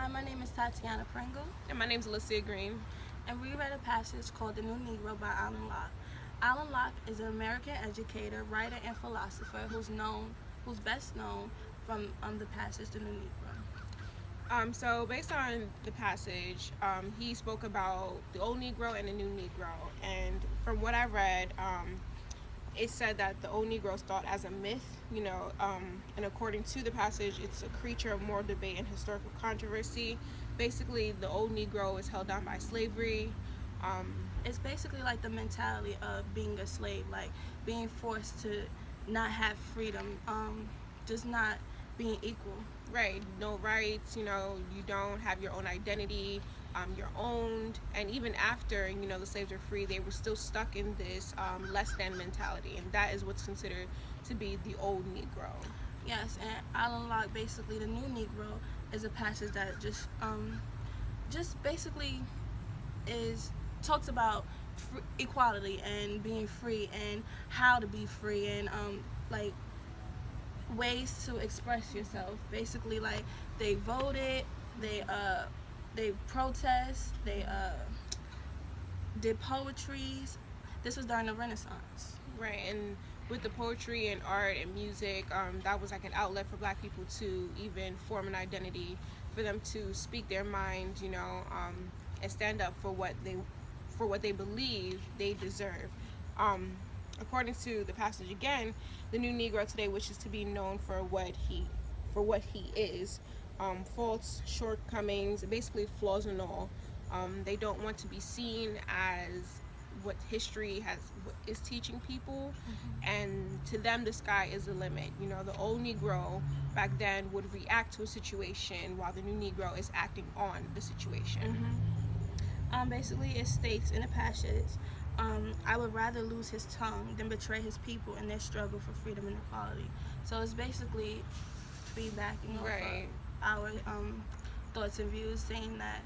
Hi, my name is Tatiana Pringle, And my name's Alyssa Green. and we read a passage called The New Negro by Alan Locke. Alan Locke is an American educator, writer, and philosopher who's best known from the passage The New Negro. So based on the passage, he spoke about the old Negro and the new Negro. And from what I read, it said that the old Negro is thought as a myth, and according to the passage, it's a creature of moral debate and historical controversy. Basically, the old Negro is held down by slavery. It's basically like the mentality of being a slave, like being forced to not have freedom, just not being equal. Right, no rights, you don't have your own identity, you're owned, and even after, the slaves are free, they were still stuck in this less than mentality, and that is what's considered to be the old Negro. Yes, and Alan Locke, basically, the new Negro is a passage that just basically talks about equality and being free and how to be free and like ways to express yourself. Basically, like they voted, they protest, they did poetries. This was during the Renaissance. Right, and with the poetry and art and music, that was like an outlet for Black people to even form an identity, for them to speak their mind, and stand up for what they believe they deserve. According to the passage again, the new Negro today wishes to be known for what he is, faults, shortcomings, basically flaws and all. They don't want to be seen as what history is teaching people, and to them the sky is the limit. The old Negro back then would react to a situation, while the new Negro is acting on the situation. Basically, it states in the passage, I would rather lose his tongue than betray his people in their struggle for freedom and equality. So it's basically feedbacking Right. off our thoughts and views, saying that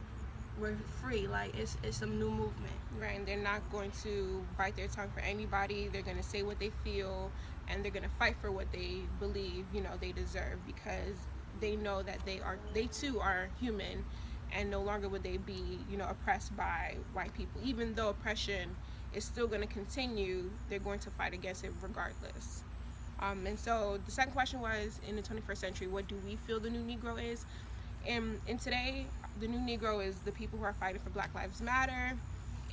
we're free, like it's a new movement. Right, and they're not going to bite their tongue for anybody. They're going to say what they feel, and they're going to fight for what they believe, they deserve, because they know that they too are human, and no longer would they be, oppressed by white people. Even though oppression is still going to continue, they're going to fight against it regardless. And so the second question was, in the 21st century, what do we feel the new Negro is? And today, the new Negro is the people who are fighting for Black Lives Matter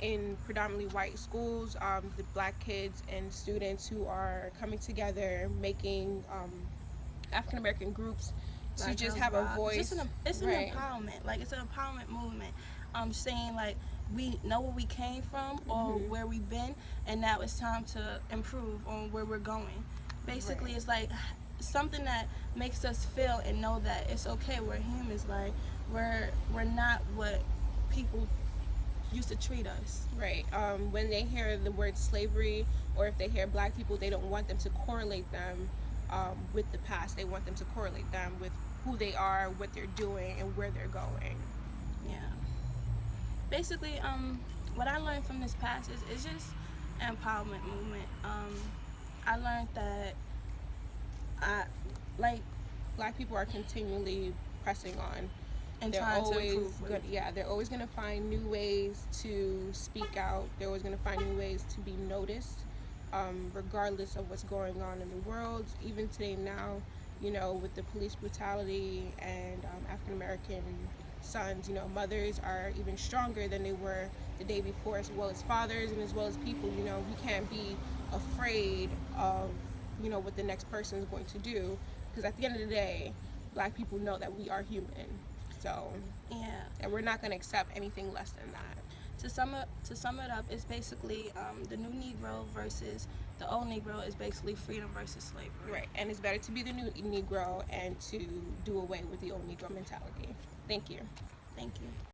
in predominantly white schools, the Black kids and students who are coming together, making African American groups to just have a voice. It's an empowerment. Like, it's an empowerment movement. Saying like we know where we came from or where we've been, and now it's time to improve on where we're going. Basically, it's like something that makes us feel and know that it's okay. We're humans. Like we're not what people used to treat us. Right. When they hear the word slavery, or if they hear Black people, they don't want them to correlate them with the past. They want them to correlate them with who they are, what they're doing, and where they're going. Yeah. Basically, what I learned from this passage is just an empowerment movement. I learned that Black people are continually pressing on. and trying to improve. They're always going to find new ways to speak out. They're always going to find new ways to be noticed, regardless of what's going on in the world. Even today now, with the police brutality and African American sons, mothers are even stronger than they were the day before, as well as fathers and as well as people. We can't be afraid of what the nenext person is going to do, because at the end of the day, Black people know that we are human. So Yeah. and we're not going to accept anything less than that. To sum it up, it's basically the new Negro versus the old Negro is basically freedom versus slavery. Right, and it's better to be the new Negro and to do away with the old Negro mentality. Thank you. Thank you.